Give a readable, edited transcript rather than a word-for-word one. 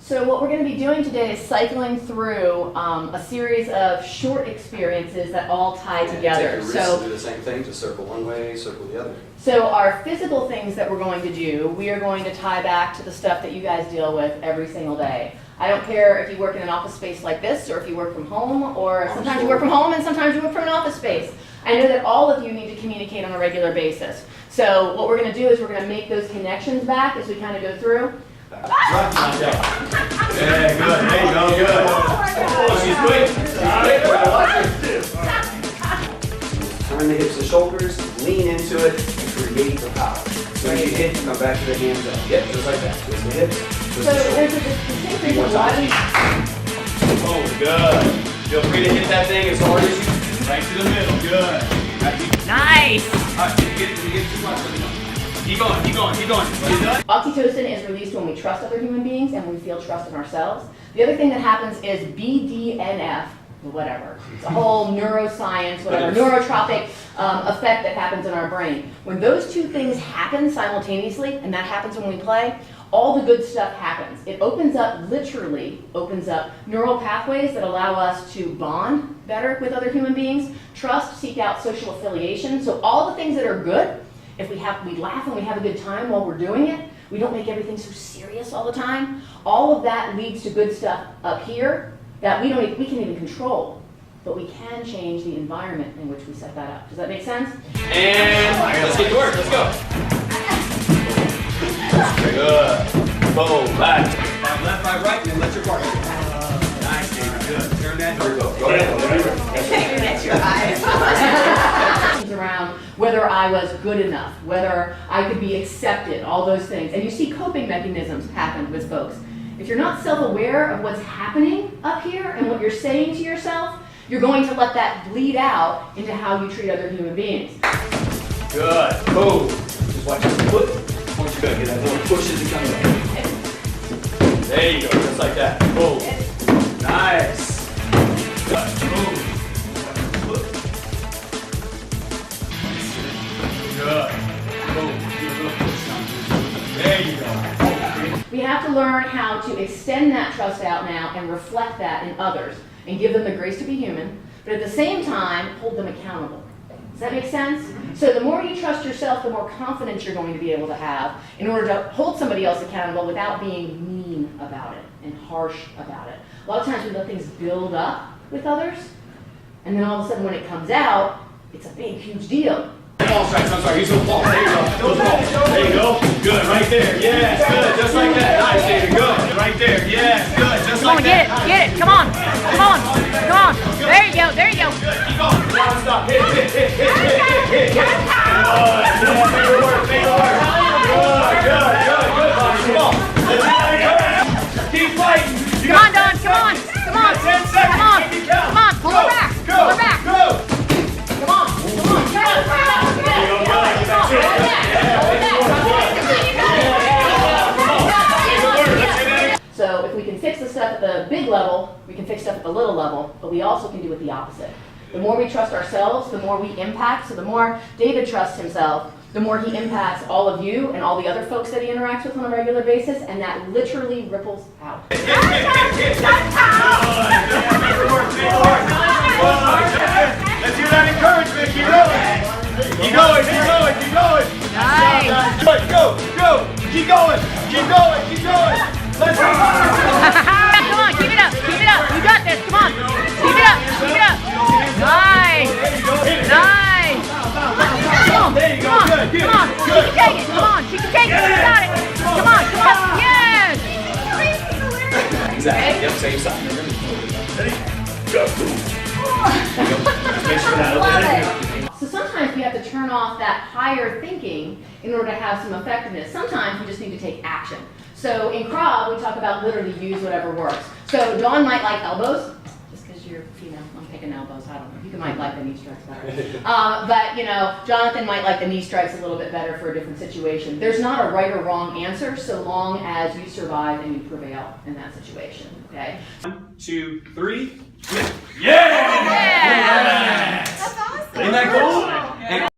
So what we're going to be doing today is cycling through a series of short experiences that all tie together. Take your wrist and do the same thing, just circle one way, circle the other. So our physical things that we're going to do, we are going to tie back to the stuff that you guys deal with every single day. I don't care if you work in an office space like this, or if you work from home, or sometimes you work from home and sometimes you work from an office space. I know that all of you need to communicate on a regular basis. So what we're going to do is we're going to make those connections back as we kind of go through. Yeah, good. There you go. Good. Oh, she's quick. Turn the hips and shoulders, lean into it, and create the power. So when you hit, come back to the hands up. Yep, just like that. Twist the hips, twist So the shoulders. there's a distinct reason why we... Oh, good. Feel free to hit that thing as hard as you can. Right to the middle. Good. Nice! All right, get too much. Keep going. You done? Oxytocin is released when we trust other human beings and we feel trust in ourselves. The other thing that happens is BDNF, whatever. It's a whole neuroscience, whatever, neurotropic effect that happens in our brain. When those two things happen simultaneously, and that happens when we play, all the good stuff happens. It opens up, literally opens up neural pathways that allow us to bond better with other human beings, trust, seek out social affiliation. So all the things that are good, if we laugh and we have a good time while we're doing it, we don't make everything so serious all the time, all of that leads to good stuff up here that we can't even control, but we can change the environment in which we set that up. Does that make sense? And let's get to work. Let's go. Good. Boom. Back. Five left, five right, and then let your partner. Nice, David. Good. Turn that. Here we go. Go ahead. That's your eyes. Around whether I was good enough, whether I could be accepted, all those things. And you see coping mechanisms happen with folks. If you're not self-aware of what's happening up here and what you're saying to yourself, you're going to let that bleed out into how you treat other human beings. Good. Boom. Just watch your foot. Once you're going to get that little push as you come up. There you go. Just like that. Boom. Nice. Good. Boom. Good. Boom. Give a little push down. There you go. We have to learn how to extend that trust out now and reflect that in others and give them the grace to be human, but at the same time, hold them accountable. Does that make sense? So the more you trust yourself, the more confidence you're going to be able to have in order to hold somebody else accountable without being mean about it and harsh about it. A lot of times we let things build up with others, and then all of a sudden when it comes out, it's a big, huge deal. Ball strikes, I'm sorry, he's going to fall. There you go. There you go. Good, right there. Yes, good. Just like that. Nice, David. Good. Right there. Yes, good. Just like that. Come on, get it. Come on. There you go. Good. Keep going. Non-stop. Hit. Good. Yeah, make it work. Good. Come on. Let's keep fighting. Come on, Don. Come on. 10 seconds. Come on. Pull her back. Go. So if we can fix the stuff at the big level, we can fix stuff at the little level, but we also can do it the opposite. The more we trust ourselves, the more we impact. So the more David trusts himself, the more he impacts all of you and all the other folks that he interacts with on a regular basis, and that literally ripples out. Let's hear that encouragement. Keep going. Keep going. Nice. Go. Keep going. Let's go. Come on, keep it up. You got this. Come on. Keep it up. Nice. There you go. Good. Come on. She can take it. You got it. Come on. Yes. Exactly. Yep, same side. Ready? Go. Make sure that So sometimes we have to turn off that higher thinking in order to have some effectiveness. Sometimes we just need to take action. So in Krav, we talk about literally use whatever works. So Dawn might like elbows, just because you're female. I'm picking elbows. I don't know. You might like the knee strikes better. But Jonathan might like the knee strikes a little bit better for a different situation. There's not a right or wrong answer so long as you survive and you prevail in that situation. Okay. 1, 2, 3. Yeah! Yeah! That's awesome. Isn't that cool?